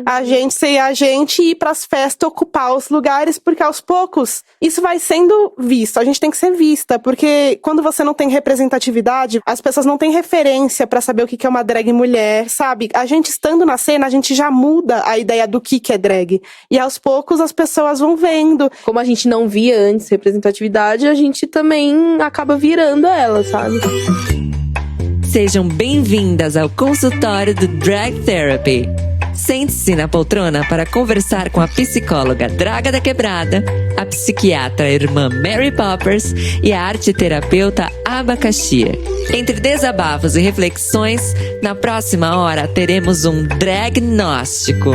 A gente ser a gente e ir pras festas ocupar os lugares, porque aos poucos isso vai sendo visto. A gente tem que ser vista, porque quando você não tem representatividade, as pessoas não têm referência pra saber o que é uma drag mulher, sabe? A gente estando na cena, a gente já muda a ideia do que é drag. E aos poucos as pessoas vão vendo. Como a gente não via antes representatividade, a gente também acaba virando ela, sabe? Sejam bem-vindas ao consultório do Drag Therapy. Sente-se na poltrona para conversar com a psicóloga Draga da Quebrada, a psiquiatra irmã Mary Poppers e a arteterapeuta Abacaxi. Entre desabafos e reflexões, na próxima hora teremos um dragnóstico.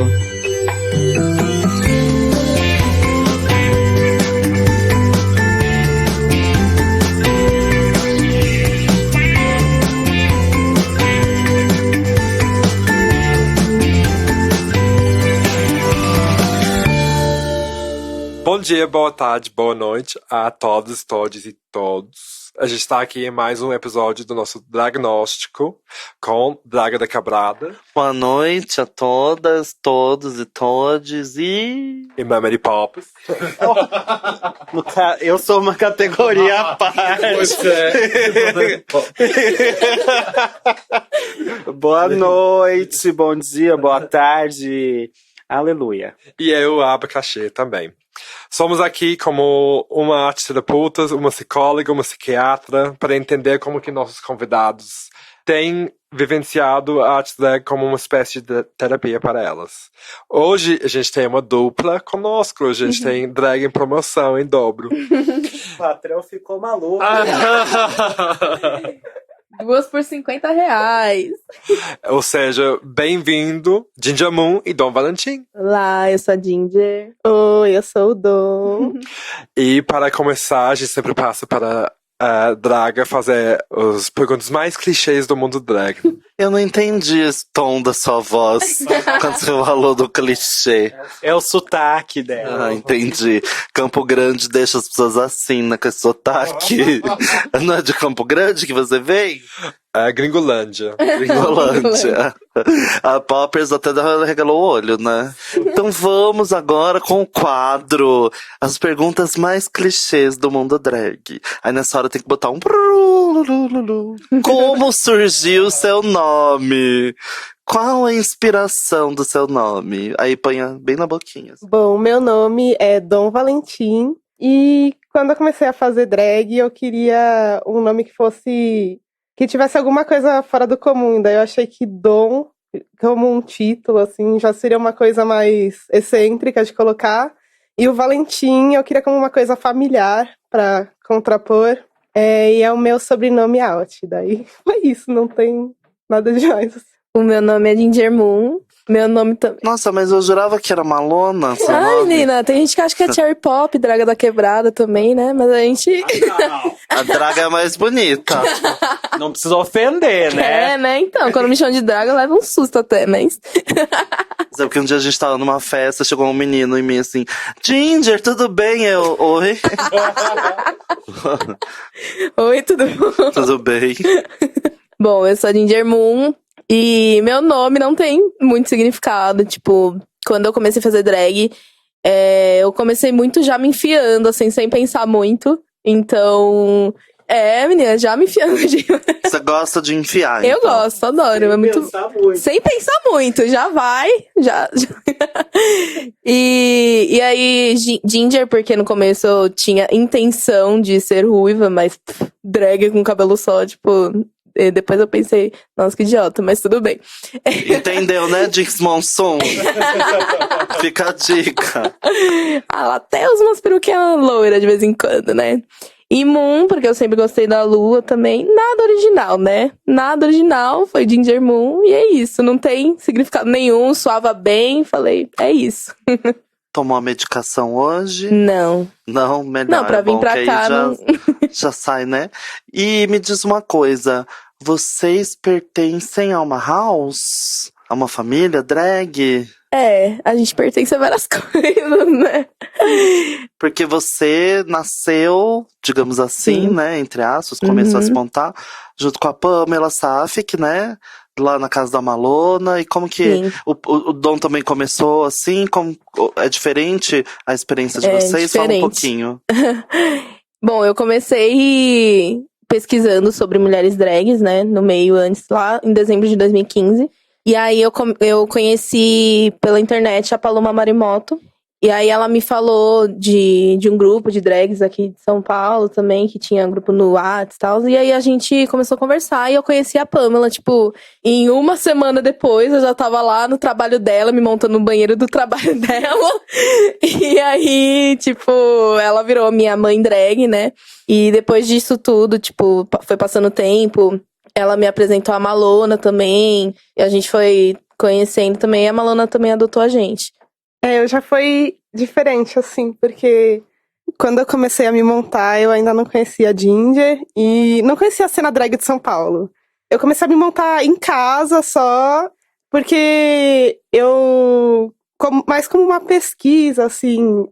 Bom dia, boa tarde, boa noite a todos, todes e todos. A gente está aqui em mais um episódio do nosso Dragnóstico com Draga da Quebrada. Boa noite a todas, todos e todes e Mary Poppers. Eu sou uma categoria à parte. Pois é. Boa noite, bom dia, boa tarde. Aleluia. E eu, Abacaxi, também. Somos aqui como uma arteterapeuta, uma psicóloga, uma psiquiatra, para entender como que nossos convidados têm vivenciado a arte drag como uma espécie de terapia para elas. Hoje a gente tem uma dupla conosco, hoje a gente tem drag em promoção, em dobro. O patrão ficou maluco. 2 por R$50. Ou seja, bem-vindo, Ginger Moon e Dom Valentim. Olá, eu sou a Ginger. Oi, eu sou o Dom. E para começar, a gente sempre passa para a Draga fazer as perguntas mais clichês do mundo drag. eu não entendi esse tom da sua voz quando você falou do clichê. É o sotaque dela. Ah, entendi. Campo Grande deixa as pessoas assim, né, com esse sotaque. Não é de Campo Grande que você vem? É Gringolândia. Gringolândia. A Poppers até regalou o olho, né? Então vamos agora com o quadro As perguntas mais clichês do mundo drag. Aí nessa hora tem que botar um... Como surgiu o seu nome? Qual a inspiração do seu nome? Aí põe bem na boquinha. Bom, meu nome é Dom Valentim. E quando eu comecei a fazer drag, eu queria um nome que tivesse alguma coisa fora do comum. Daí eu achei que Dom, como um título, assim, já seria uma coisa mais excêntrica de colocar. E o Valentim eu queria como uma coisa familiar pra contrapor. E é o meu sobrenome out. Daí foi isso, não tem nada demais. O meu nome é Ginger Moon. Meu nome também. Nossa, mas eu jurava que era Malona. Seu Ai, nome. menina, tem gente que acha que é Cherry Pop, Draga da Quebrada também, né? Mas a gente. A Draga é mais bonita. Não precisa ofender, né? É, né? Então, quando me chamam de Draga, leva um susto até, mas. Sabe que um dia a gente tava numa festa, chegou um menino em mim assim, Ginger, tudo bem? Eu, oi? Oi, tudo bom? Tudo bem. Bom, eu sou a Ginger Moon e meu nome não tem muito significado. Tipo, quando eu comecei a fazer drag, eu comecei muito já me enfiando, assim, sem pensar muito. Então, menina, já me enfiando. Você gosta de enfiar, Eu então. gosto, adoro. É muito... Sem pensar muito, já vai. Já. E aí, Ginger, porque no começo eu tinha intenção de ser ruiva, mas drag com cabelo só, tipo... E depois eu pensei, nossa, que idiota, mas tudo bem. Entendeu, né, Dix Monsoon? Fica a dica. Ela até usa umas peruquinhas loiras de vez em quando, né? E Moon, porque eu sempre gostei da lua também. Nada original, né? Nada original, foi Ginger Moon. E é isso, não tem significado nenhum, soava bem. Falei, é isso. Tomou a medicação hoje? Não. Não, melhor. Não, pra vir bom, pra que aí cá, já, não... já sai, né? E me diz uma coisa, vocês pertencem a uma house? A uma família drag? A gente pertence a várias coisas, né? Porque você nasceu, digamos assim, Sim. né, entre aspas, começou a se montar, junto com a Pamela Safik, né? lá na casa da Malona. E como que Sim. o Dom também começou assim? Como, é diferente a experiência de É vocês? Fala um diferente. pouquinho. Bom, eu comecei pesquisando sobre mulheres drags, né, no meio antes, lá em dezembro de 2015. E aí eu conheci pela internet a Paloma Marimoto. E aí ela me falou de um grupo de drags aqui de São Paulo também, que tinha grupo no Whats e tal. E aí a gente começou a conversar e eu conheci a Pamela, tipo, em uma semana depois eu já tava lá no trabalho dela, me montando no banheiro do trabalho dela. E aí, tipo, ela virou minha mãe drag, né? E depois disso tudo, tipo, foi passando o tempo, ela me apresentou a Malona também, e a gente foi conhecendo também, e a Malona também adotou a gente. Eu já foi diferente, assim, porque quando eu comecei a me montar, eu ainda não conhecia a Ginger e não conhecia a cena drag de São Paulo. Eu comecei a me montar em casa só, porque mais como uma pesquisa, assim,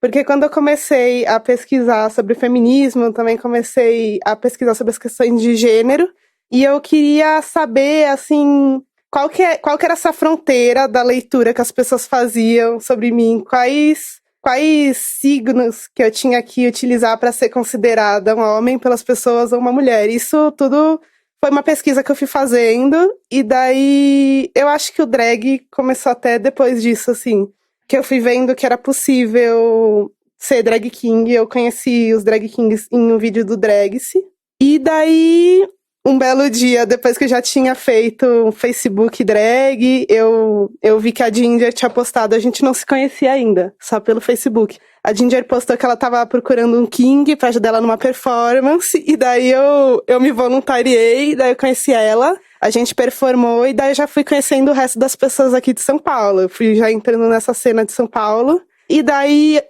porque quando eu comecei a pesquisar sobre feminismo, eu também comecei a pesquisar sobre as questões de gênero, e eu queria saber, assim, qual que era essa fronteira da leitura que as pessoas faziam sobre mim? Quais signos que eu tinha que utilizar para ser considerada um homem pelas pessoas ou uma mulher? Isso tudo foi uma pesquisa que eu fui fazendo, e daí eu acho que o drag começou até depois disso, assim, que eu fui vendo que era possível ser drag king. Eu conheci os drag kings em um vídeo do Dragse. E daí, um belo dia, depois que eu já tinha feito um Facebook drag, eu vi que a Ginger tinha postado, a gente não se conhecia ainda, só pelo Facebook. A Ginger postou que ela tava procurando um king pra ajudar ela numa performance, e daí eu me voluntariei, daí eu conheci ela, a gente performou, e daí eu já fui conhecendo o resto das pessoas aqui de São Paulo. Eu fui já entrando nessa cena de São Paulo. E daí,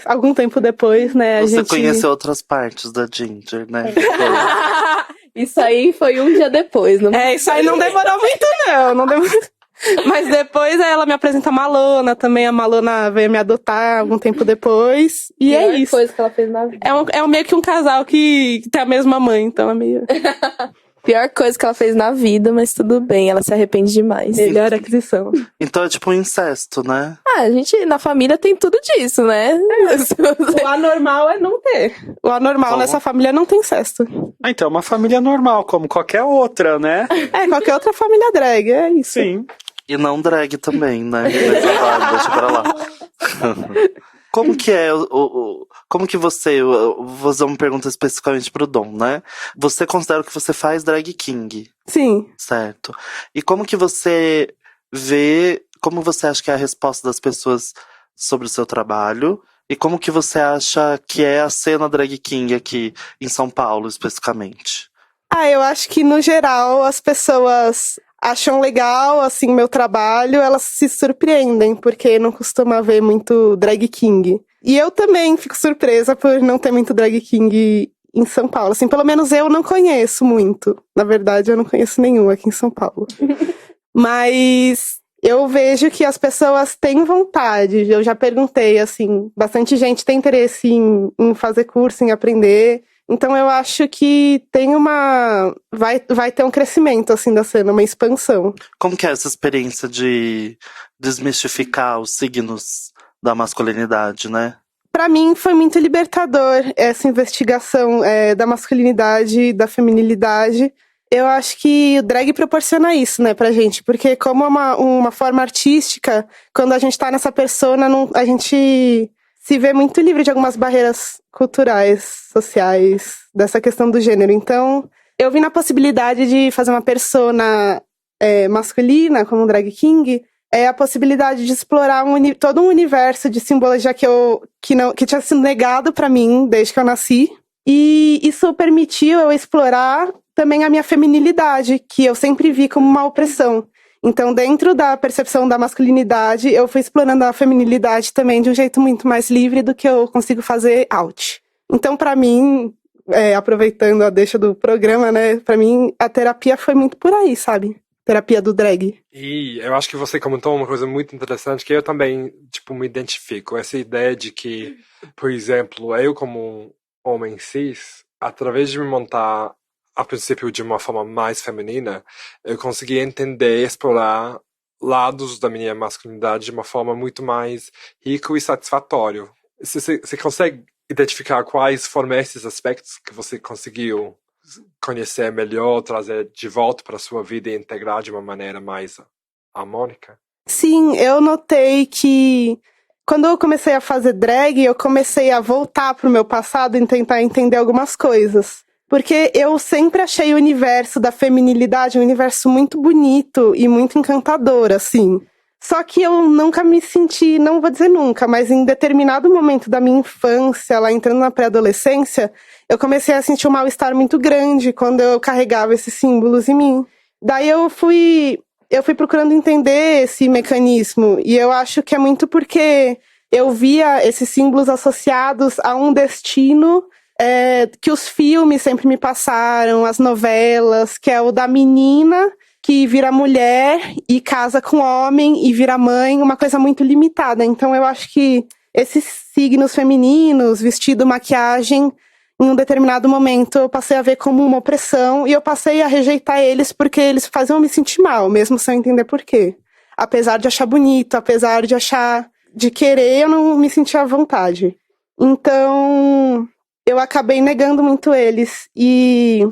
algum tempo depois, né, Você conheceu outras partes da Ginger, né? Isso aí foi um dia depois, não Isso aí não demorou muito, não demorou. Mas depois ela me apresenta a Malona também. A Malona veio me adotar algum tempo depois. E é isso. coisa que ela fez na vida. É meio que um casal que tem a mesma mãe, então é meio. Pior coisa que ela fez na vida, mas tudo bem, ela se arrepende demais. Melhor aquisição. Então é tipo um incesto, né? A gente, na família, tem tudo disso, né? O anormal é não ter. O anormal nessa família não tem incesto. Então, é uma família normal, como qualquer outra, né? Qualquer outra família drag, é isso. Sim. E não drag também, né? Deixa pra lá. Como que é como que você, vou fazer uma pergunta especificamente pro Dom, né? Você considera que você faz drag king? Sim. Certo. E como que você vê, como você acha que é a resposta das pessoas sobre o seu trabalho? E como que você acha que é a cena drag king aqui em São Paulo, especificamente? Eu acho que, no geral, as pessoas acham legal, assim, meu trabalho, elas se surpreendem, porque não costuma haver muito drag king. E eu também fico surpresa por não ter muito drag king em São Paulo. Assim, pelo menos eu não conheço muito. Na verdade, eu não conheço nenhum aqui em São Paulo. Mas eu vejo que as pessoas têm vontade. Eu já perguntei, assim, bastante gente tem interesse em fazer curso, em aprender. Então eu acho que vai ter um crescimento, assim, da cena, uma expansão. Como que é essa experiência de desmistificar os signos da masculinidade, né? Pra mim foi muito libertador essa investigação da masculinidade e da feminilidade. Eu acho que o drag proporciona isso, né, pra gente. Porque como é uma forma artística, quando a gente tá nessa persona, a gente se vê muito livre de algumas barreiras culturais, sociais, dessa questão do gênero. Então, eu vi na possibilidade de fazer uma persona masculina, como um drag king, a possibilidade de explorar todo um universo de simbologia que tinha sido negado pra mim desde que eu nasci. E isso permitiu eu explorar também a minha feminilidade, que eu sempre vi como uma opressão. Então, dentro da percepção da masculinidade, eu fui explorando a feminilidade também de um jeito muito mais livre do que eu consigo fazer out. Então, pra mim, aproveitando a deixa do programa, né, pra mim a terapia foi muito por aí, sabe? Terapia do drag. E eu acho que você comentou uma coisa muito interessante que eu também, me identifico. Essa ideia de que, por exemplo, eu como um homem cis, através de me montar a princípio de uma forma mais feminina, eu consegui entender, explorar lados da minha masculinidade de uma forma muito mais rico e satisfatório. Você consegue identificar quais foram esses aspectos que você conseguiu conhecer melhor, trazer de volta para a sua vida e integrar de uma maneira mais harmônica? Sim, eu notei que quando eu comecei a fazer drag, eu comecei a voltar pro meu passado e tentar entender algumas coisas. Porque eu sempre achei o universo da feminilidade um universo muito bonito e muito encantador, assim. Só que eu nunca me senti, não vou dizer nunca, mas em determinado momento da minha infância, lá entrando na pré-adolescência, eu comecei a sentir um mal-estar muito grande quando eu carregava esses símbolos em mim. Daí eu fui procurando entender esse mecanismo, e eu acho que é muito porque eu via esses símbolos associados a um destino que os filmes sempre me passaram, as novelas, que é o da menina que vira mulher e casa com homem e vira mãe, uma coisa muito limitada. Então eu acho que esses signos femininos, vestido, maquiagem, em um determinado momento eu passei a ver como uma opressão e eu passei a rejeitar eles porque eles faziam eu me sentir mal, mesmo sem entender por quê. Apesar de achar bonito, apesar de achar, de querer, eu não me sentia à vontade. Então eu acabei negando muito eles. E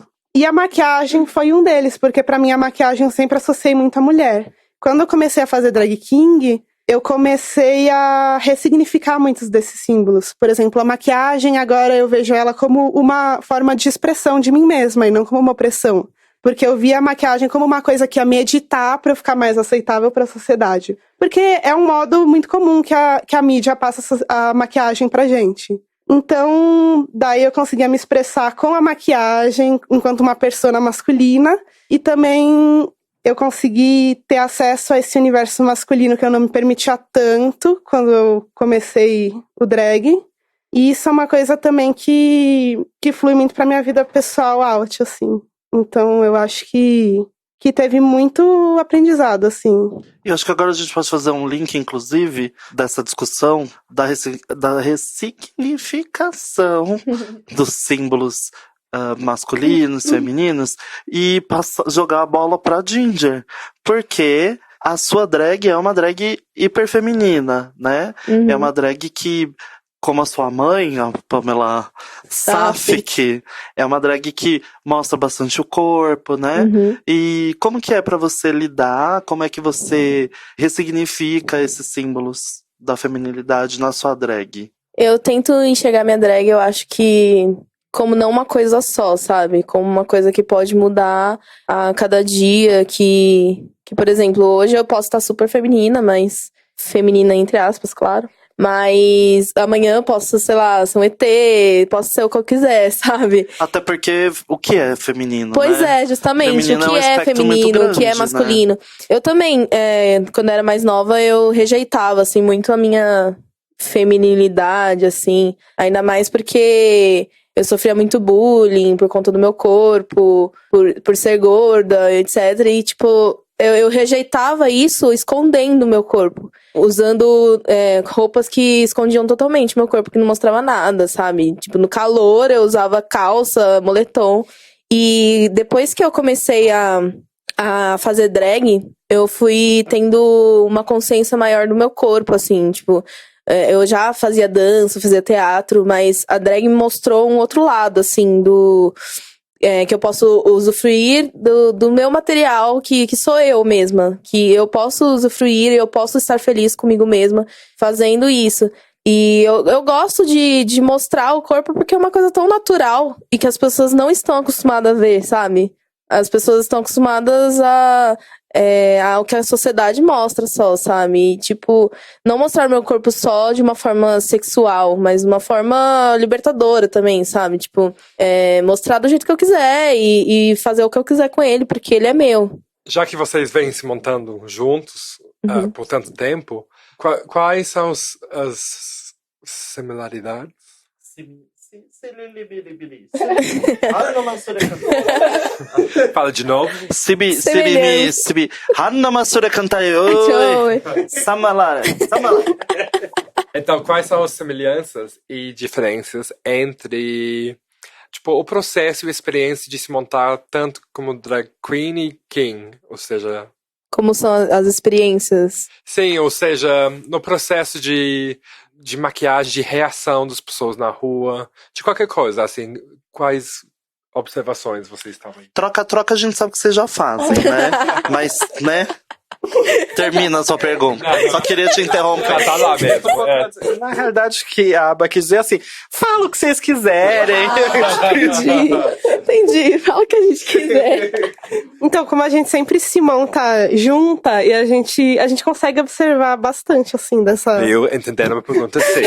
a maquiagem foi um deles, porque pra mim a maquiagem eu sempre associei muito à mulher. Quando eu comecei a fazer drag king, eu comecei a ressignificar muitos desses símbolos. Por exemplo, a maquiagem, agora eu vejo ela como uma forma de expressão de mim mesma e não como uma opressão. Porque eu via a maquiagem como uma coisa que ia me editar pra eu ficar mais aceitável pra sociedade. Porque é um modo muito comum que a mídia passa a maquiagem pra gente. Então, daí eu conseguia me expressar com a maquiagem enquanto uma persona masculina e também eu consegui ter acesso a esse universo masculino que eu não me permitia tanto quando eu comecei o drag. E isso é uma coisa também que flui muito pra minha vida pessoal out, assim. Então, eu acho que teve muito aprendizado, assim. E acho que agora a gente pode fazer um link, inclusive, dessa discussão da ressignificação dos símbolos masculinos, femininos, e jogar a bola pra Ginger. Porque a sua drag é uma drag hiperfeminina, né? Uhum. É uma drag que, como a sua mãe, a Pamela Safik, é uma drag que mostra bastante o corpo, né? Uhum. E como que é pra você lidar? Como é que você ressignifica esses símbolos da feminilidade na sua drag? Eu tento enxergar minha drag, eu acho que como não uma coisa só, sabe? Como uma coisa que pode mudar a cada dia, que por exemplo, hoje eu posso estar super feminina, mas feminina entre aspas, claro. Mas amanhã eu posso, sei lá, ser um ET, posso ser o que eu quiser, sabe? Até porque o que é feminino, Pois né? é, justamente. Feminino O que é um é espectro muito feminino, o que é grande, masculino. Eu também, quando era mais nova, eu rejeitava, assim, muito a minha feminilidade, assim. Ainda mais porque eu sofria muito bullying por conta do meu corpo, por ser gorda, etc. E, tipo, eu rejeitava isso escondendo o meu corpo. Usando roupas que escondiam totalmente meu corpo, que não mostrava nada, sabe? Tipo, no calor eu usava calça, moletom. E depois que eu comecei a fazer drag, eu fui tendo uma consciência maior do meu corpo, assim, tipo... Eu já fazia dança, fazia teatro, mas a drag me mostrou um outro lado, assim, que eu posso usufruir do meu material, que sou eu mesma. Que eu posso usufruir, eu posso estar feliz comigo mesma fazendo isso. E eu gosto de mostrar o corpo porque é uma coisa tão natural e que as pessoas não estão acostumadas a ver, sabe? As pessoas estão acostumadas ao que a sociedade mostra só, sabe? E, tipo, não mostrar meu corpo só de uma forma sexual, mas de uma forma libertadora também, sabe? Tipo, mostrar do jeito que eu quiser e fazer o que eu quiser com ele, porque ele é meu. Já que vocês vêm se montando juntos por tanto tempo, quais são as similaridades? Fala de novo. Então, quais são as semelhanças e diferenças entre tipo, o processo e a experiência de se montar tanto como drag queen e king, ou seja... Como são as experiências? Sim, ou seja, no processo de maquiagem, de reação das pessoas na rua, de qualquer coisa, assim, quais observações vocês estão aí? Troca, a gente sabe que vocês já fazem, né? Mas, né? Termina a sua pergunta. Só queria te interromper. Tá lá mesmo. Na realidade, que a Aba quis dizer assim, fala o que vocês quiserem. Entendi. Fala o que a gente quiser. Então, como a gente sempre se monta junta, e a gente consegue observar bastante, assim, Eu entendendo a minha pergunta, sim.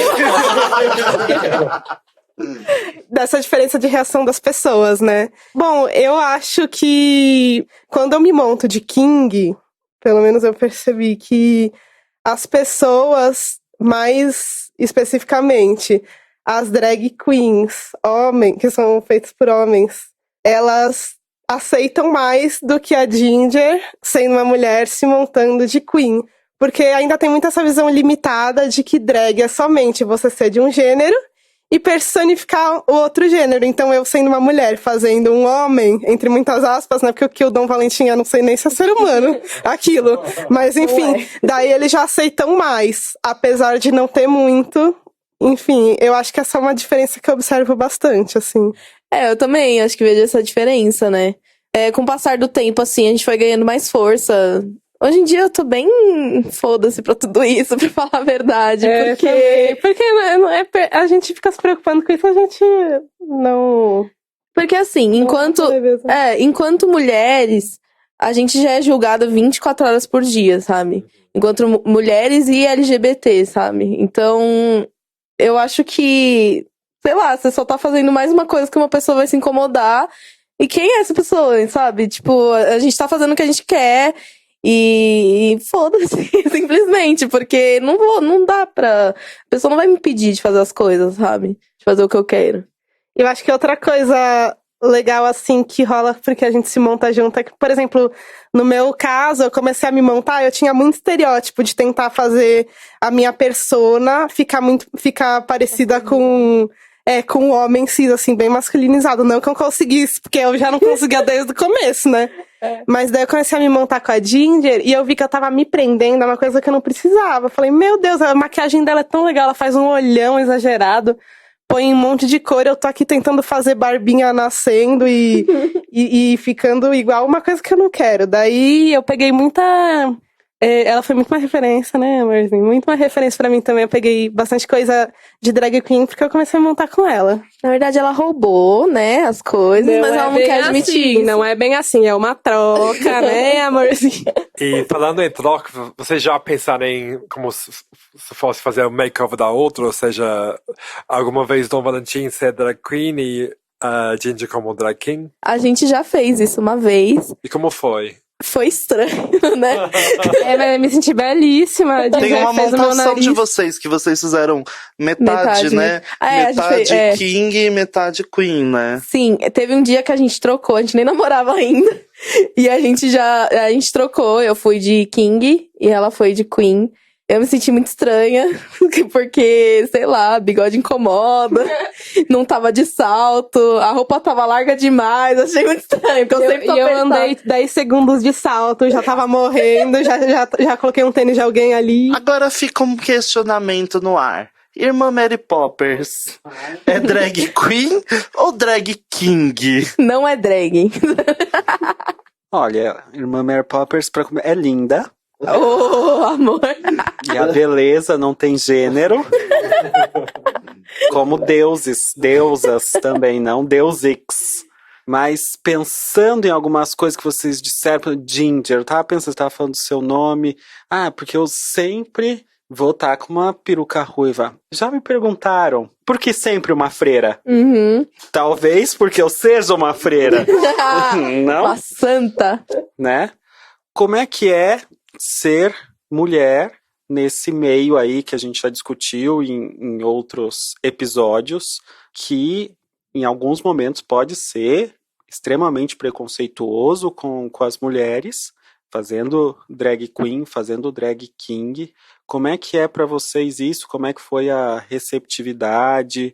dessa diferença de reação das pessoas, né? Bom, eu acho que quando eu me monto de King, pelo menos eu percebi que as pessoas, mais especificamente, as drag queens, que são feitas por homens, elas aceitam mais do que a Ginger, sendo uma mulher, se montando de queen. Porque ainda tem muito essa visão limitada de que drag é somente você ser de um gênero e personificar o outro gênero. Então, eu sendo uma mulher fazendo um homem, entre muitas aspas, né? Porque o que o Dom Valentim, eu não sei nem se é ser humano, aquilo. Mas, enfim, daí eles já aceitam mais, apesar de não ter muito. Enfim, eu acho que essa é uma diferença que eu observo bastante, assim. Eu também acho que vejo essa diferença, né? Com o passar do tempo, assim, a gente foi ganhando mais força. Hoje em dia eu tô bem foda-se pra tudo isso, pra falar a verdade. Porque a gente fica se preocupando com isso, a gente não... Porque assim, enquanto mulheres, a gente já é julgada 24 horas por dia, sabe? Enquanto mulheres e LGBT, sabe? Então, eu acho que, sei lá, você só tá fazendo mais uma coisa que uma pessoa vai se incomodar. E quem é essa pessoa, sabe? Tipo, a gente tá fazendo o que a gente quer. E foda-se, simplesmente, porque não dá pra... A pessoa não vai me impedir de fazer as coisas, sabe? De fazer o que eu quero. Eu acho que outra coisa legal, assim, que rola porque a gente se monta junto é que, por exemplo, no meu caso, eu comecei a me montar, eu tinha muito estereótipo de tentar fazer a minha persona ficar parecida com um homem cis, assim, bem masculinizado. Não que eu conseguisse, porque eu já não conseguia desde o começo, né? Mas daí eu comecei a me montar com a Ginger e eu vi que eu tava me prendendo a uma coisa que eu não precisava. Eu falei, meu Deus, a maquiagem dela é tão legal, ela faz um olhão exagerado, põe um monte de cor, eu tô aqui tentando fazer barbinha nascendo e ficando igual, uma coisa que eu não quero. Daí eu peguei muita... ela foi muito uma referência, né, amorzinho? Muito uma referência pra mim também. Eu peguei bastante coisa de drag queen porque eu comecei a montar com ela. Na verdade, ela roubou, né, as coisas, mas ela não quer admitir isso. Não é bem assim, é uma troca, né, amorzinho? E falando em troca, vocês já pensaram em como se fosse fazer o makeover da outra? Ou seja, alguma vez Dom Valentim ser drag queen e a Ginger como drag king? A gente já fez isso uma vez. E como foi? Foi estranho, né? Mas eu me senti belíssima. Tem uma montação de vocês, que vocês fizeram metade, né? Metade king e metade queen, né? Sim, teve um dia que a gente trocou, a gente nem namorava ainda. E a gente trocou, eu fui de king e ela foi de queen. Eu me senti muito estranha, porque, sei lá, bigode incomoda, não tava de salto, a roupa tava larga demais, achei muito estranho, porque eu sempre tô eu andei 10 segundos de salto, já tava morrendo, já coloquei um tênis de alguém ali. Agora fica um questionamento no ar. Irmã Mary Poppers, é drag queen ou drag king? Não é drag. Olha, Irmã Mary Poppers é linda. Oh, amor. E a beleza não tem gênero. Como deusas também, não deusix. Mas pensando em algumas coisas que vocês disseram, Ginger, eu tava pensando, você tava falando do seu nome. Porque eu sempre vou estar com uma peruca ruiva. Já me perguntaram, por que sempre uma freira? Uhum. Talvez porque eu seja uma freira. Não? Uma santa. Né? Como é que é ser mulher nesse meio aí que a gente já discutiu em outros episódios, que em alguns momentos pode ser extremamente preconceituoso com as mulheres, fazendo drag queen, fazendo drag king. Como é que é pra vocês isso? Como é que foi a receptividade?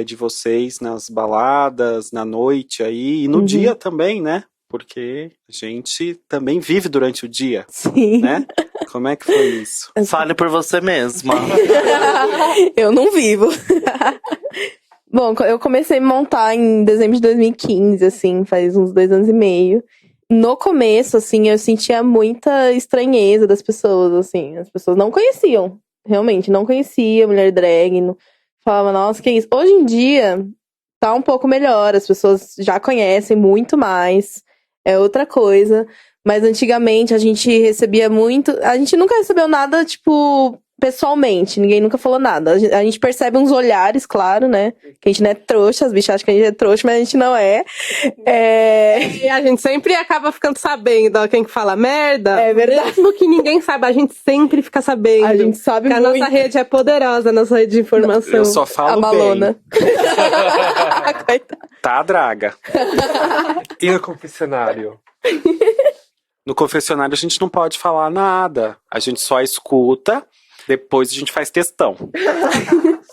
de vocês nas baladas, na noite aí, e no dia também, né? Porque a gente também vive durante o dia, Sim. né? Como é que foi isso? Fale por você mesma. Eu não vivo. Bom, eu comecei a montar em dezembro de 2015, assim, faz uns 2 anos e meio. No começo, assim, eu sentia muita estranheza das pessoas, assim. As pessoas não conheciam, realmente, não conhecia mulher drag. Não... Falava, nossa, que isso? Hoje em dia, tá um pouco melhor, as pessoas já conhecem muito mais. É outra coisa. Mas antigamente a gente recebia muito... A gente nunca recebeu nada, tipo, pessoalmente. Ninguém nunca falou nada. A gente percebe uns olhares, claro, né? Que a gente não é trouxa, as bichas acham que a gente é trouxa, mas a gente não é. E a gente sempre acaba ficando sabendo, ó, quem que fala merda. É verdade. Mesmo que ninguém saiba, a gente sempre fica sabendo. A gente sabe porque muito. a nossa rede é poderosa, a nossa rede de informação. Eu só falo A bem. Malona. Coitada. Tá, draga. E no confessionário? No confessionário a gente não pode falar nada. A gente só escuta, depois a gente faz textão.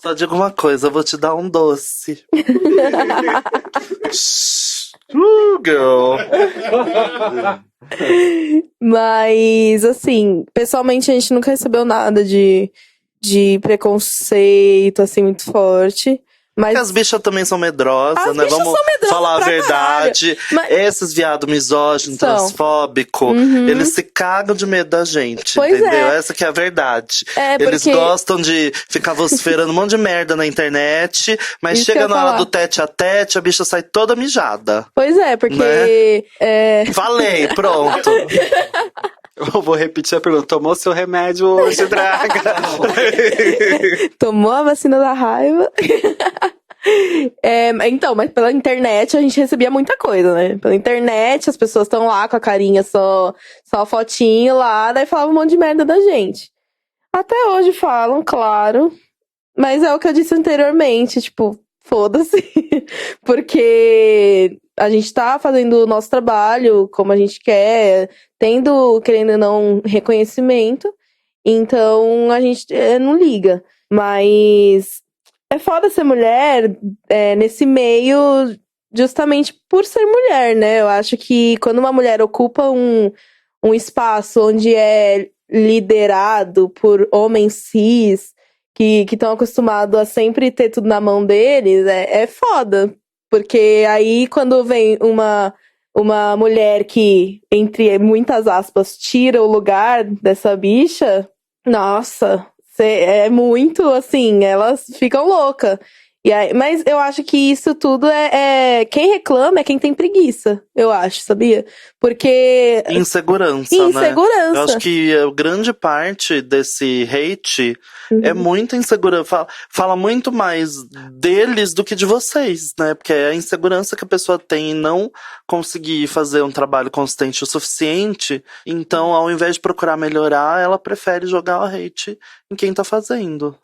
Só digo uma coisa, eu vou te dar um doce. Girl. Mas, assim, pessoalmente a gente nunca recebeu nada de preconceito, assim, muito forte. Mas Porque as bichas também são medrosas, As né? bichas Vamos são medrosas falar a pra verdade. Mas- Esses viado misógino, São. transfóbico, eles se cagam de medo da gente, Pois entendeu? é. Essa que é a verdade. É, Eles porque- gostam de ficar vociferando um monte de merda na internet, mas Isso que eu chega ia na hora falar. do tete a tete, a bicha sai toda mijada. Pois é, porque Né? Falei, pronto. Eu vou repetir a pergunta. Tomou seu remédio hoje, draga? tomou a vacina da raiva. Então, mas pela internet a gente recebia muita coisa, né? Pela internet as pessoas estão lá com a carinha só a fotinho lá, daí falavam um monte de merda da gente. Até hoje falam, claro. Mas é o que eu disse anteriormente, tipo, foda-se. Porque a gente tá fazendo o nosso trabalho como a gente quer, tendo, querendo ou não, reconhecimento. Então a gente não liga. Mas é foda ser mulher nesse meio justamente por ser mulher, né? Eu acho que quando uma mulher ocupa um espaço onde é liderado por homens cis, que estão acostumados a sempre ter tudo na mão deles, é foda. Porque aí quando vem uma mulher que, entre muitas aspas, tira o lugar dessa bicha, nossa, é muito assim, elas ficam loucas. Mas eu acho que isso tudo quem reclama é quem tem preguiça, eu acho, sabia? Porque Insegurança, né? insegurança. Eu acho que a grande parte desse hate é muita insegurança. Fala muito mais deles do que de vocês, né? Porque é a insegurança que a pessoa tem em não conseguir fazer um trabalho consistente o suficiente. Então, ao invés de procurar melhorar, ela prefere jogar o hate em quem tá fazendo.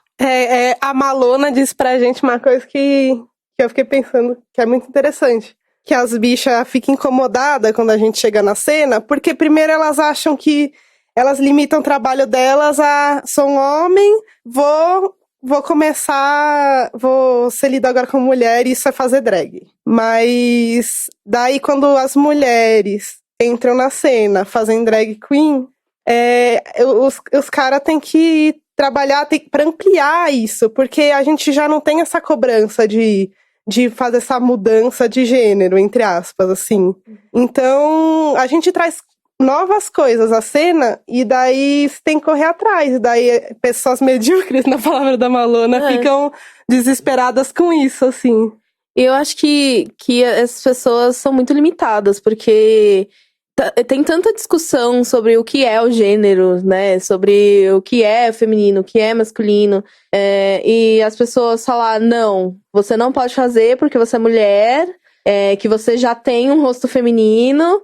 A Malona disse pra gente uma coisa que eu fiquei pensando que é muito interessante. Que as bichas ficam incomodadas quando a gente chega na cena, porque primeiro elas acham que elas limitam o trabalho delas a sou um homem, vou ser lida agora como mulher e isso é fazer drag. Mas daí quando as mulheres entram na cena fazendo drag queen, os caras têm que trabalhar pra ampliar isso, porque a gente já não tem essa cobrança de fazer essa mudança de gênero, entre aspas, assim. Então, a gente traz novas coisas à cena e daí você tem que correr atrás. E daí pessoas medíocres, na palavra da Malona, ficam desesperadas com isso, assim. E eu acho que as pessoas são muito limitadas, porque tem tanta discussão sobre o que é o gênero, né? Sobre o que é feminino, o que é masculino. E as pessoas falam, não, você não pode fazer porque você é mulher, que você já tem um rosto feminino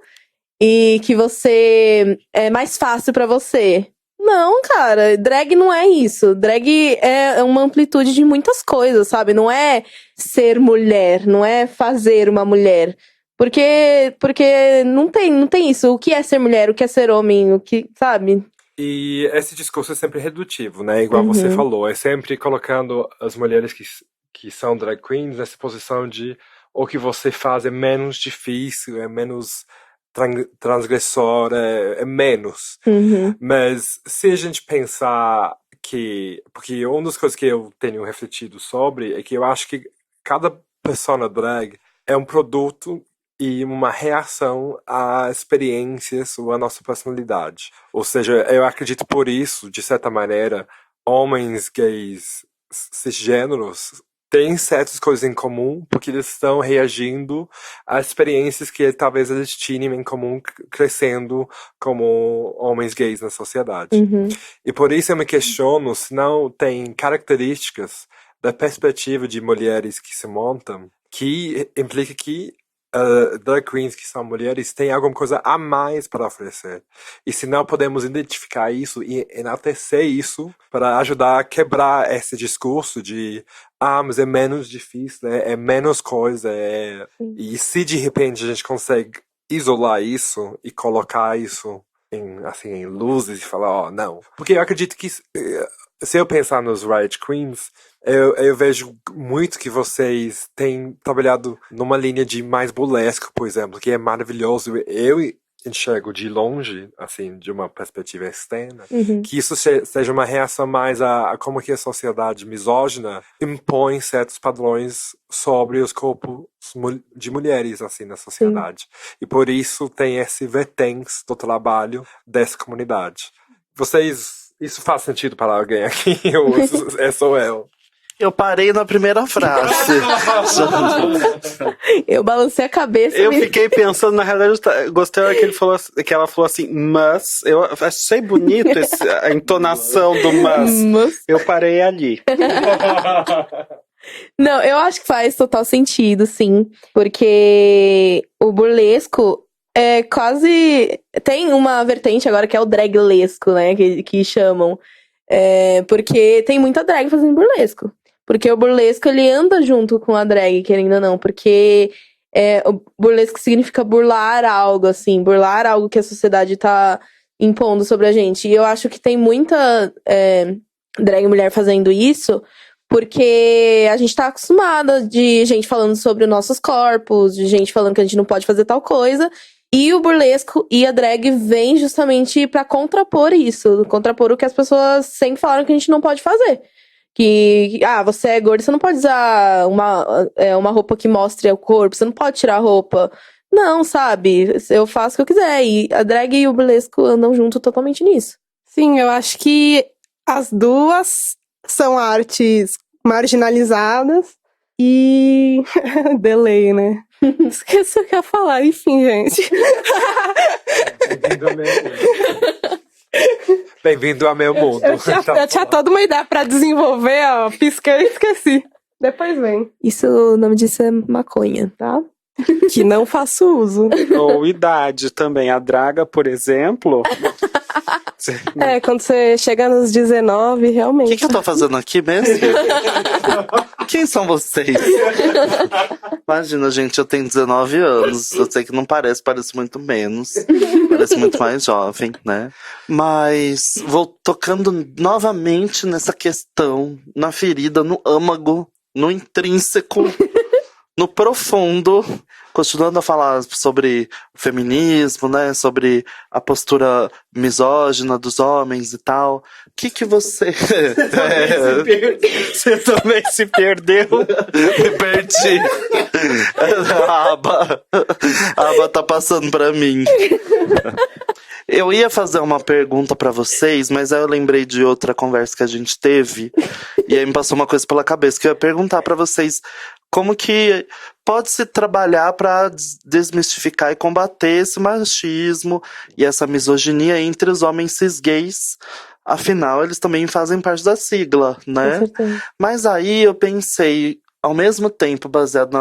e que você é mais fácil pra você. Não, cara, drag não é isso. Drag é uma amplitude de muitas coisas, sabe? Não é ser mulher, não é fazer uma mulher. Porque não tem isso. O que é ser mulher, o que é ser homem, o que, sabe? E esse discurso é sempre redutivo, né? Igual você falou, é sempre colocando as mulheres que que são drag queens nessa posição de o que você faz é menos difícil, é menos transgressor, é menos. Uhum. Mas se a gente pensar que... Porque uma das coisas que eu tenho refletido sobre é que eu acho que cada persona drag é um produto e uma reação a experiências ou a nossa personalidade. Ou seja, eu acredito por isso, de certa maneira, homens gays cisgêneros têm certas coisas em comum porque eles estão reagindo a experiências que talvez eles tinham em comum crescendo como homens gays na sociedade. Uhum. E por isso eu me questiono se não tem características da perspectiva de mulheres que se montam que implica que drag queens que são mulheres têm alguma coisa a mais para oferecer. E se não podemos identificar isso e enaltecer isso para ajudar a quebrar esse discurso de mas é menos difícil, é menos coisa. E se de repente a gente consegue isolar isso e colocar isso em luzes e falar, não. Porque eu acredito que se eu pensar nos Riot Queens, eu vejo muito que vocês têm trabalhado numa linha de mais burlesco, por exemplo, que é maravilhoso. Eu enxergo de longe, assim, de uma perspectiva externa, que isso seja uma reação mais a como que a sociedade misógina impõe certos padrões sobre os corpos de mulheres, assim, na sociedade. E por isso tem esse vertente do trabalho dessa comunidade. Isso faz sentido para alguém aqui? Ou é só eu? Eu parei na primeira frase. Eu balancei a cabeça. Eu fiquei pensando, na realidade, gostei da hora que ela falou assim, mas. Eu achei bonito a entonação do mas. Eu parei ali. Não, eu acho que faz total sentido, sim. Porque o burlesco é quase... Tem uma vertente agora que é o draglesco, né? Que chamam. Porque tem muita drag fazendo burlesco. Porque o burlesco, ele anda junto com a drag, querendo ou não. Porque o burlesco significa burlar algo, assim. Burlar algo que a sociedade tá impondo sobre a gente. E eu acho que tem muita drag mulher fazendo isso, porque a gente tá acostumada de gente falando sobre os nossos corpos, de gente falando que a gente não pode fazer tal coisa. E o burlesco e a drag vem justamente pra contrapor isso. Contrapor o que as pessoas sempre falaram que a gente não pode fazer. Que você é gordo, você não pode usar uma roupa que mostre o corpo, você não pode tirar a roupa. Não, sabe? Eu faço o que eu quiser. E a drag e o burlesco andam junto totalmente nisso. Sim, eu acho que as duas são artes marginalizadas e... delay, né? Esqueci o que eu ia falar. Enfim, gente. Bem-vindo ao meu mundo. Eu tinha toda uma ideia pra desenvolver, ó. Pisquei e esqueci. Depois vem. Isso, o nome disso é maconha, tá? Que não faço uso. Ou idade também. A draga, por exemplo... Quando você chega nos 19, realmente. O que eu tô fazendo aqui mesmo? Quem são vocês? Imagina, gente, eu tenho 19 anos. Eu sei que não parece muito menos. Parece muito mais jovem, né? Mas vou tocando novamente nessa questão, na ferida, no âmago, no intrínseco, no profundo. Continuando a falar sobre o feminismo, né? Sobre a postura misógina dos homens e tal. O que você... Você também se perdeu. Me perdi. A aba tá passando pra mim. Eu ia fazer uma pergunta pra vocês, mas aí eu lembrei de outra conversa que a gente teve. E aí me passou uma coisa pela cabeça, que eu ia perguntar pra vocês como que pode-se trabalhar pra desmistificar e combater esse machismo e essa misoginia entre os homens cis gays. Afinal, eles também fazem parte da sigla, né? Com certeza. Mas aí eu pensei, ao mesmo tempo, baseado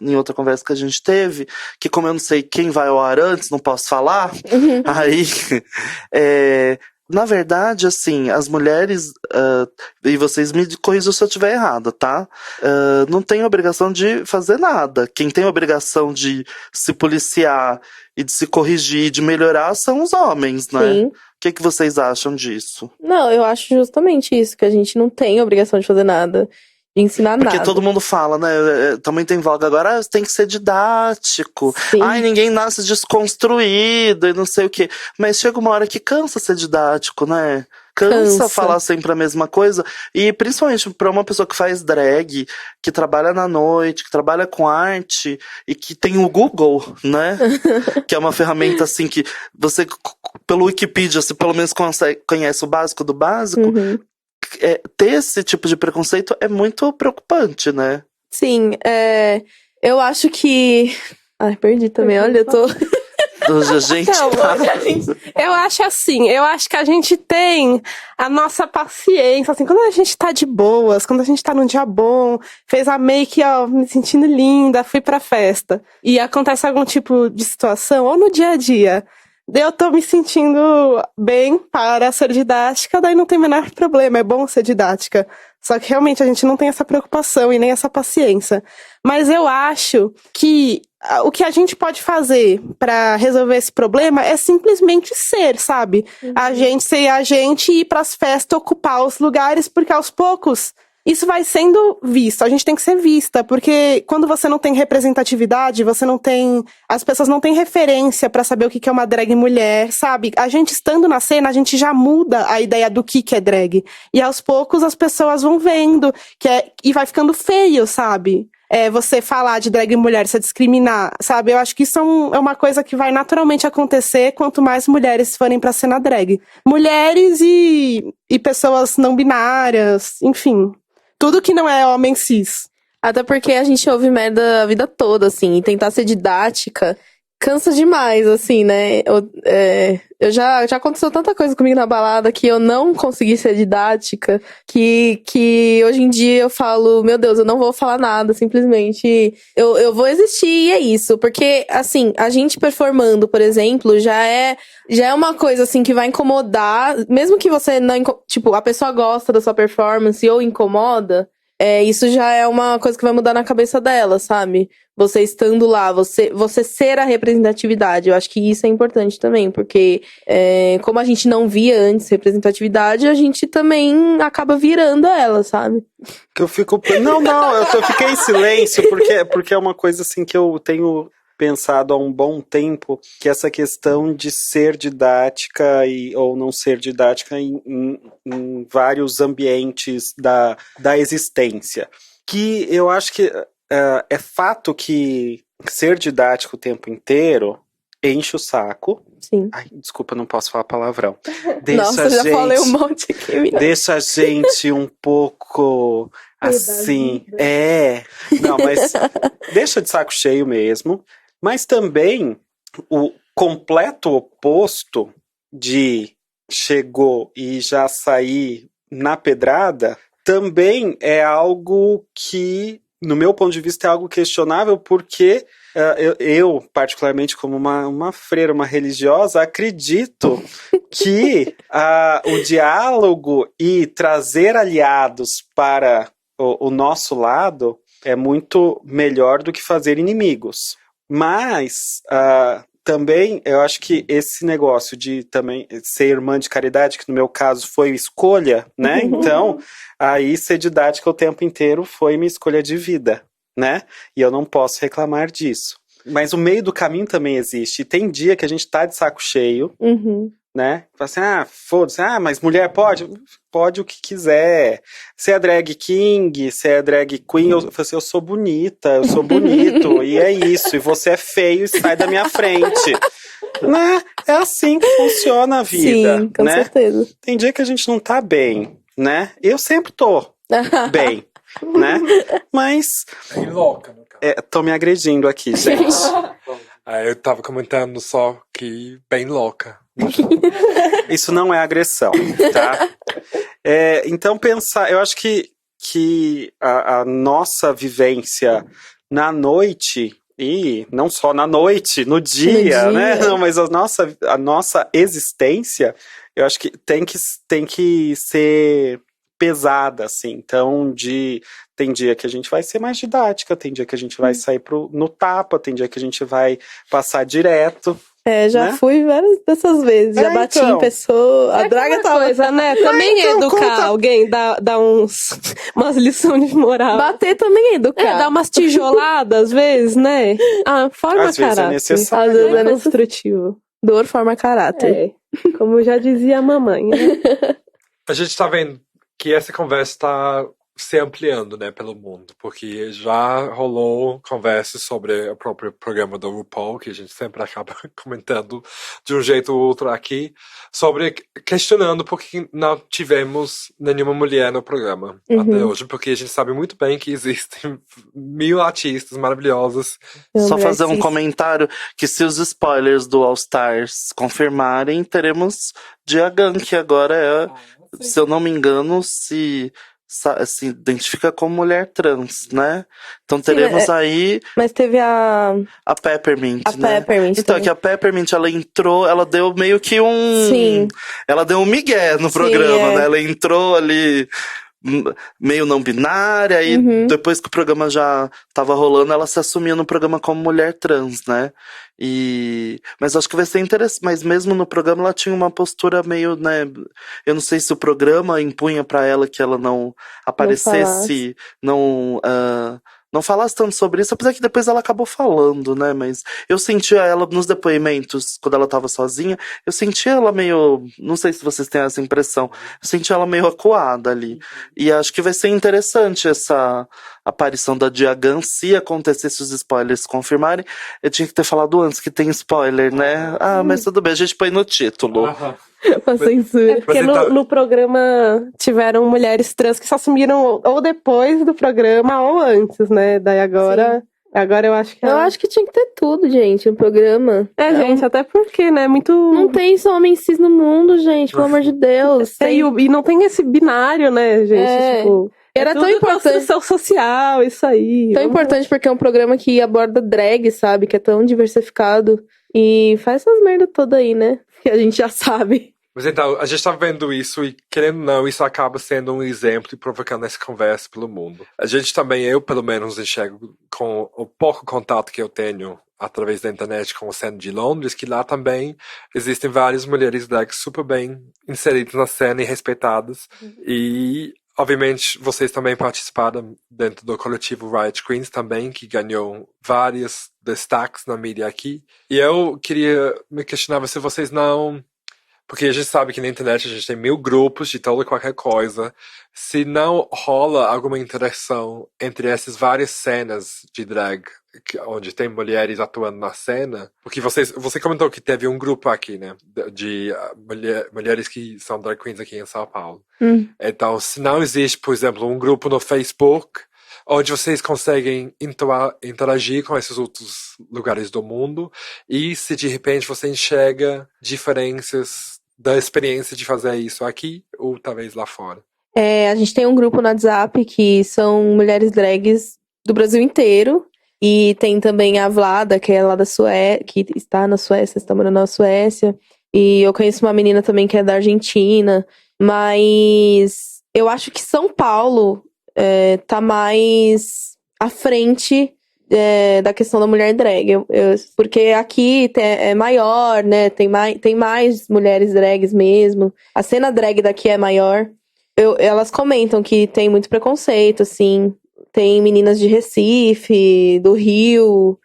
em outra conversa que a gente teve, que como eu não sei quem vai ao ar antes, não posso falar, aí, na verdade, assim, as mulheres, e vocês me corrijam se eu estiver errada, tá? Não tem obrigação de fazer nada. Quem tem obrigação de se policiar e de se corrigir, de melhorar, são os homens, né? Sim. O que vocês acham disso? Não, eu acho justamente isso, que a gente não tem obrigação de fazer nada. de ensinar Porque nada. todo mundo fala, né? Também tem voga agora, tem que ser didático. Sim. Ai, ninguém nasce desconstruído e não sei o quê. Mas chega uma hora que cansa ser didático, né? Cansa falar sempre a mesma coisa. E principalmente pra uma pessoa que faz drag, que trabalha na noite, que trabalha com arte e que tem o Google, né? Que é uma ferramenta assim que você, pelo Wikipedia, você pelo menos conhece o básico do básico. Uhum. Ter esse tipo de preconceito é muito preocupante, né? Sim, eu acho que... Ai, perdi também, olha, eu tô... Gente, Não, eu acho assim, eu acho que a gente tem a nossa paciência, assim, quando a gente tá de boas, quando a gente tá num dia bom, fez a make, ó, me sentindo linda, fui pra festa, e acontece algum tipo de situação, ou no dia a dia, eu tô me sentindo bem para ser didática, daí não tem o menor problema, é bom ser didática. Só que realmente a gente não tem essa preocupação e nem essa paciência. Mas eu acho que o que a gente pode fazer pra resolver esse problema é simplesmente ser, sabe? A gente ser a gente e ir pras festas, ocupar os lugares, porque aos poucos isso vai sendo visto. A gente tem que ser vista, porque quando você não tem representatividade, você não tem... As pessoas não têm referência pra saber o que é uma drag mulher, sabe? A gente estando na cena, a gente já muda a ideia do que é drag. E aos poucos as pessoas vão vendo e vai ficando feio, sabe? Você falar de drag mulher, você discriminar, sabe? Eu acho que isso é uma coisa que vai naturalmente acontecer quanto mais mulheres forem pra cena drag. Mulheres e pessoas não binárias, enfim. Tudo que não é homem cis. Até porque a gente ouve merda a vida toda, assim, e tentar ser didática cansa demais, assim, né? Eu já aconteceu tanta coisa comigo na balada que eu não consegui ser didática, que hoje em dia eu falo, meu Deus, eu não vou falar nada, simplesmente eu vou existir e é isso. Porque, assim, a gente performando, por exemplo, já é uma coisa, assim, que vai incomodar, mesmo que você não, tipo, a pessoa gosta da sua performance ou incomoda, isso já é uma coisa que vai mudar na cabeça dela, sabe? Você estando lá, você ser a representatividade. Eu acho que isso é importante também, porque como a gente não via antes representatividade, a gente também acaba virando ela, sabe? Que eu fico... Não, eu fiquei em silêncio, porque é uma coisa assim que eu tenho pensado há um bom tempo, que essa questão de ser didática ou não ser didática em vários ambientes da existência. Que eu acho que é fato que ser didático o tempo inteiro enche o saco. Sim. Ai, desculpa, não posso falar palavrão. Nossa, já falei um monte aqui. Menina. Deixa a gente um pouco assim... Não, mas deixa de saco cheio mesmo. Mas também o completo oposto de chegou e já saí na pedrada também é algo que, no meu ponto de vista, é algo questionável, porque eu particularmente como uma freira, uma religiosa, acredito que o diálogo e trazer aliados para o nosso lado é muito melhor do que fazer inimigos. Mas também eu acho que esse negócio de também ser irmã de caridade, que no meu caso foi escolha, né? Então, aí ser didática o tempo inteiro foi minha escolha de vida, né? E eu não posso reclamar disso. Mas o meio do caminho também existe. E tem dia que a gente tá de saco cheio, né? Fala assim, foda-se, mas mulher pode? Pode o que quiser. Você é drag king, você é drag queen, eu falo assim, eu sou bonita, eu sou bonito, e é isso, e você é feio e sai da minha frente. Né? É assim que funciona a vida. Sim, com né? certeza. Tem dia que a gente não tá bem, né? Eu sempre tô bem, né? Mas... Bem louca, no caso. Tô me agredindo aqui, gente. Eu tava comentando só que bem louca. Isso não é agressão, tá? Então eu acho que a nossa vivência na noite, e não só na noite, no dia, né? Não, mas a nossa existência, eu acho que tem que ser pesada, assim. Então, tem dia que a gente vai ser mais didática, tem dia que a gente vai sair no tapa, tem dia que a gente vai passar direto, Já né? fui várias dessas vezes. Já bati então. em pessoa. A draga aquela tava. coisa, né? Também é então educar conta- alguém, dar umas lições de moral. Bater também é educar. Dar umas tijoladas, às vezes, né? Forma Às vezes é caráter. necessário, Às vezes É é construtivo. Dor forma caráter. Como já dizia a mamãe, né? A gente tá vendo que essa conversa tá se ampliando, né, pelo mundo, porque já rolou conversas sobre o próprio programa do RuPaul, que a gente sempre acaba comentando de um jeito ou outro aqui, sobre questionando por que não tivemos nenhuma mulher no programa até hoje, porque a gente sabe muito bem que existem 1000 artistas maravilhosas. Só fazer um comentário que se os spoilers do All Stars confirmarem, teremos Diagan, que agora é, se eu não me engano, se identifica como mulher trans, né? Então teremos aí Mas teve a Peppermint, né? Peppermint. Então, é também. que a Peppermint, ela entrou, ela deu meio que um... Sim. Ela deu um migué no Sim, programa, né? Ela entrou ali meio não binária, e depois que o programa já tava rolando, ela se assumia no programa como mulher trans, né? Mas acho que vai ser interessante. Mas mesmo no programa ela tinha uma postura meio, né? Eu não sei se o programa impunha pra ela que ela não aparecesse, não falasse tanto sobre isso, apesar que depois ela acabou falando, né? Mas eu sentia ela nos depoimentos, quando ela tava sozinha, eu sentia ela meio... Não sei se vocês têm essa impressão. Eu sentia ela meio acuada ali. E acho que vai ser interessante essa aparição da Diagan, se acontecesse os spoilers confirmarem. Eu tinha que ter falado antes que tem spoiler, né? Mas tudo bem, a gente põe no título. Uma censura. Porque Mas então- no programa tiveram mulheres trans que se assumiram ou depois do programa ou antes, né? Daí agora eu acho que... Eu acho que tinha que ter tudo, gente, no programa. gente, até porque, né? Muito... Não tem só homem cis no mundo, gente, pelo amor de Deus. E não tem esse binário, né, gente? Tipo... Era tão tudo importante. construção social, isso aí. Tão importante porque é um programa que aborda drag, sabe? Que é tão diversificado. E faz essas merda toda aí, né? Que a gente já sabe. Mas então, a gente tá vendo isso e, querendo ou não, isso acaba sendo um exemplo e provocando essa conversa pelo mundo. A gente também, eu pelo menos, enxergo com o pouco contato que eu tenho através da internet com o cena de Londres, que lá também existem várias mulheres drag super bem inseridas na cena e respeitadas. E, obviamente, vocês também participaram dentro do coletivo Riot Queens também, que ganhou vários destaques na mídia aqui. E eu queria me questionar se vocês não... Porque a gente sabe que na internet a gente tem 1000 grupos de toda e qualquer coisa. Se não rola alguma interação entre essas várias cenas de drag, onde tem mulheres atuando na cena. Porque você comentou que teve um grupo aqui, né? De mulheres que são drag queens aqui em São Paulo. Então, se não existe, por exemplo, um grupo no Facebook onde vocês conseguem interagir com esses outros lugares do mundo, e se de repente você enxerga diferenças da experiência de fazer isso aqui ou talvez lá fora. A gente tem um grupo no WhatsApp que são mulheres drags do Brasil inteiro. E tem também a Vlada, que é lá da Suécia, que está na Suécia, está morando na Suécia. E eu conheço uma menina também que é da Argentina. Mas eu acho que São Paulo tá mais à frente da questão da mulher drag. Porque aqui é maior, né? Tem mais mulheres drags mesmo. A cena drag daqui é maior. Elas comentam que tem muito preconceito, assim. Tem meninas de Recife, do Rio.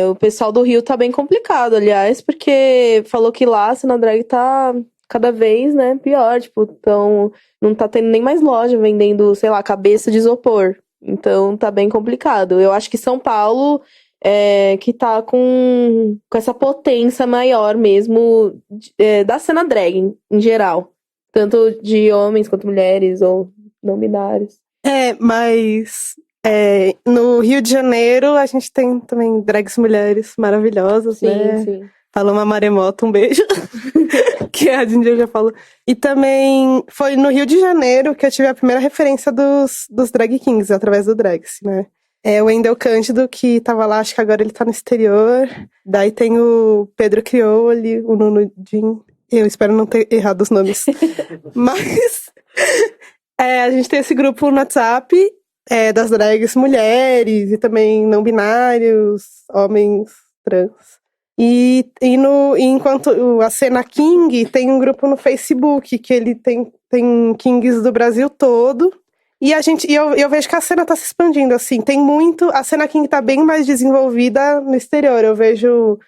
O pessoal do Rio tá bem complicado, aliás, porque falou que lá a cena drag tá cada vez, né, pior. Tipo, então não tá tendo nem mais loja vendendo, sei lá, cabeça de isopor. Então tá bem complicado. Eu acho que São Paulo que tá com essa potência maior mesmo da cena drag em geral. Tanto de homens quanto mulheres ou não binários. Mas no Rio de Janeiro a gente tem também drags mulheres maravilhosas, né? Sim. Paloma Maremoto, um beijo. Que a Ginger já falou. E também foi no Rio de Janeiro que eu tive a primeira referência dos drag kings, através do Drags, né? O Wendel Cândido, que tava lá, acho que agora ele tá no exterior. Daí tem o Pedro Crioli, o Nuno Jim. Eu espero não ter errado os nomes. Mas a gente tem esse grupo no WhatsApp das drags mulheres e também não binários, homens trans. Enquanto a Cena King tem um grupo no Facebook, que ele tem Kings do Brasil todo. E eu vejo que a cena tá se expandindo, assim. Tem muito. A Cena King tá bem mais desenvolvida no exterior. Eu vejo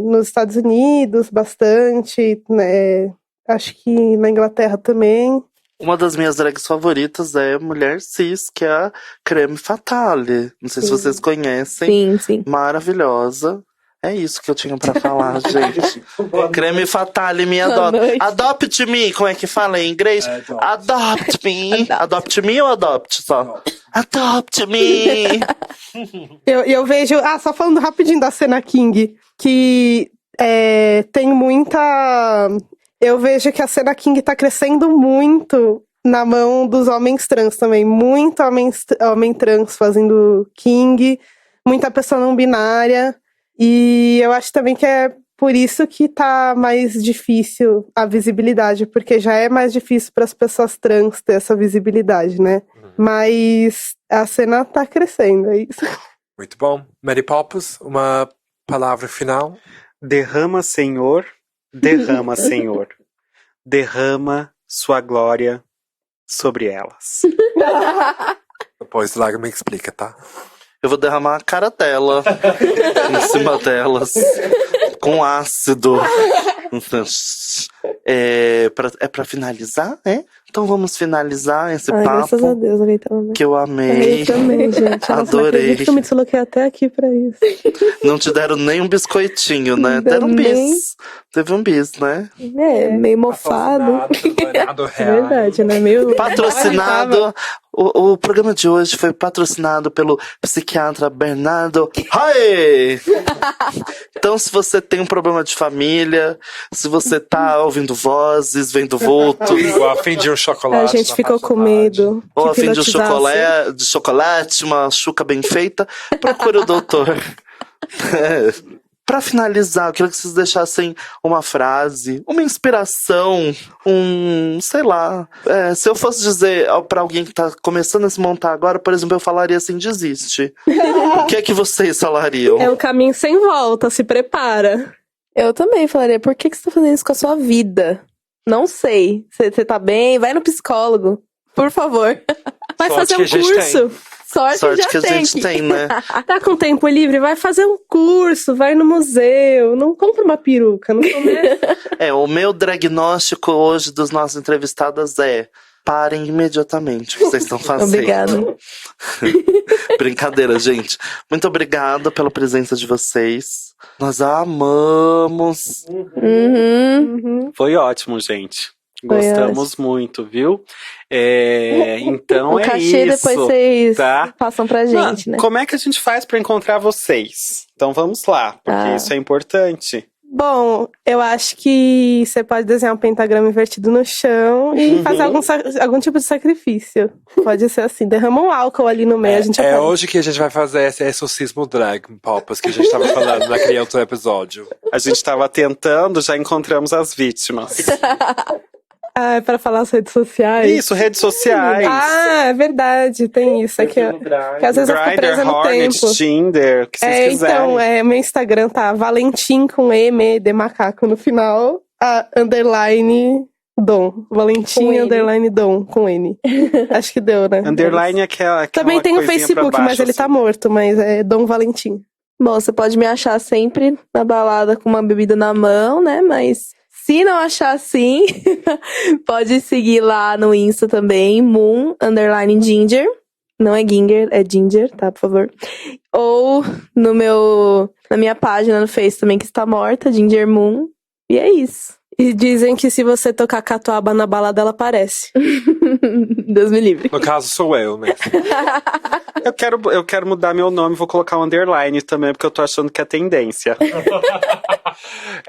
nos Estados Unidos bastante, né, acho que na Inglaterra também. Uma das minhas drags favoritas é Mulher Cis, que é a Creme Fatale. Não sei se vocês conhecem. Sim. Maravilhosa. É isso que eu tinha pra falar, gente. Creme Fatale, me Boa adote. noite. Adopt me, como é que fala em inglês? Adopt me. Adopt me ou adopt só? Adopt me. Eu vejo. Só falando rapidinho da Cena King, que tem muita. Eu vejo que a Cena King tá crescendo muito na mão dos homens trans também. Muito homem trans fazendo King, muita pessoa não binária. E eu acho também que é por isso que tá mais difícil a visibilidade, porque já é mais difícil para as pessoas trans ter essa visibilidade, né? Mas a cena tá crescendo, é isso. Muito bom. Mary Poppins, uma palavra final? Derrama, Senhor, derrama, Senhor. Derrama sua glória sobre elas. Depois Lago me explica, tá? Eu vou derramar a cara dela em cima delas com ácido. É pra finalizar, né? Então vamos finalizar esse Ai, graças a papo Deus, alguém tá amando. que eu amei. Eu também, gente. Adorei. Eu me desloquei até aqui pra isso. Não te deram nem um biscoitinho, né? Não Deram um nem. bis. Teve um bis, né? Meio mofado. Patrocinado, É verdade, né? Meio Patrocinado. O programa de hoje foi patrocinado pelo psiquiatra Bernardo Hai! Então, se você tem um problema de família, se você tá ouvindo vozes, vendo vultos, Ou a fim de um chocolate. A gente na ficou com faculdade. medo. ou a que fim de hipnotizasse. chocolate, uma chuca bem feita, procure o doutor. Pra finalizar, eu queria que vocês deixassem uma frase, uma inspiração, sei lá. Se eu fosse dizer pra alguém que tá começando a se montar agora, por exemplo, eu falaria assim, desiste. O que é que vocês falariam? É um caminho sem volta, se prepara. Eu também falaria, por que você tá fazendo isso com a sua vida? Não sei. Você tá bem? Vai no psicólogo. Por favor. Vai Sorte fazer que um a gente curso. Sorte, Sorte já que a tem. gente tem, né? Tá com tempo livre? Vai fazer um curso, vai no museu. Não compra uma peruca, não começa. O meu diagnóstico hoje dos nossos entrevistados é: parem imediatamente o que vocês estão fazendo. Obrigada. Brincadeira, gente. Muito obrigada pela presença de vocês. Nós amamos. Uhum. Foi ótimo, gente. Foi Gostamos muito, viu? Então O é cachê isso. depois vocês tá? passam pra gente, né? Como é que a gente faz pra encontrar vocês? Então vamos lá, porque isso é importante. Bom, eu acho que você pode desenhar um pentagrama invertido no chão e fazer algum tipo de sacrifício. Pode ser assim, derrama um álcool ali no meio, a gente aprende. Hoje que a gente vai fazer esse exorcismo drag, Poppins, que a gente tava falando naquele outro episódio. A gente tava tentando, já encontramos as vítimas. É pra falar as redes sociais. Isso, redes sociais. É verdade, tem isso aqui, ó. Que às vezes eu fico Grindr, presa no Hornet, tempo. Tinder, o que vocês quiserem. Então, meu Instagram tá Valentim com M de macaco no final, underline Dom. Valentim, Com N. underline Dom, com N. Acho que deu, né? Underline é aquela Também tem o coisinha Facebook, pra baixo, mas ele tá assim. morto, mas é Dom Valentim. Bom, você pode me achar sempre na balada com uma bebida na mão, né? Mas se não achar assim, pode seguir lá no Insta também, Moon_Ginger. Não é Ginger, é Ginger, tá, por favor. Ou na minha página no Face também, que está morta, Ginger Moon. E é isso. E dizem que se você tocar catuaba na balada, ela aparece. Deus me livre. No caso, sou eu, né? Eu quero mudar meu nome, vou colocar um underline também, porque eu tô achando que é tendência.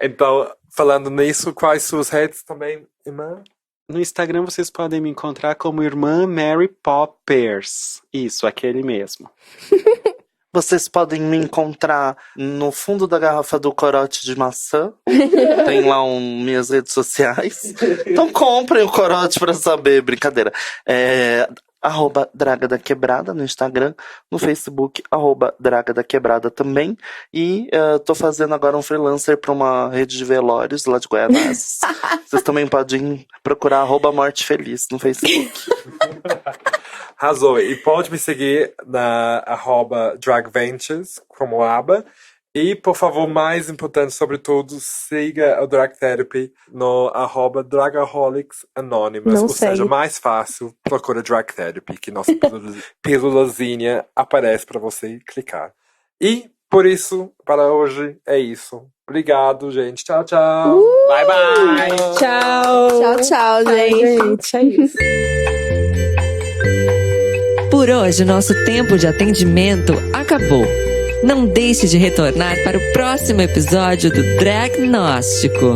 Então, falando nisso, quais suas redes também, irmã? No Instagram vocês podem me encontrar como Irmã Mary Poppers. Isso, aquele mesmo. Vocês podem me encontrar no fundo da garrafa do corote de maçã. Tem lá minhas redes sociais. Então comprem o corote pra saber, brincadeira. @Draga da Quebrada no Instagram, no Facebook, @Draga da Quebrada também. E tô fazendo agora um freelancer pra uma rede de velórios lá de Goianás. Vocês também podem procurar @Morte Feliz no Facebook. Arrasou. E pode me seguir na @DragVentures, como aba. E, por favor, mais importante sobre tudo, siga o Drag Therapy no @Dragaholics Anonymous. Não Ou sei. seja, mais fácil, procura Drag Therapy, que nossa pílulazinha aparece para você clicar. E, por isso, para hoje, é isso. Obrigado, gente. Tchau, tchau. Bye, bye! Tchau. Tchau, tchau, Ai, gente. gente, é isso. Por hoje, nosso tempo de atendimento acabou. Não deixe de retornar para o próximo episódio do Dragnóstico.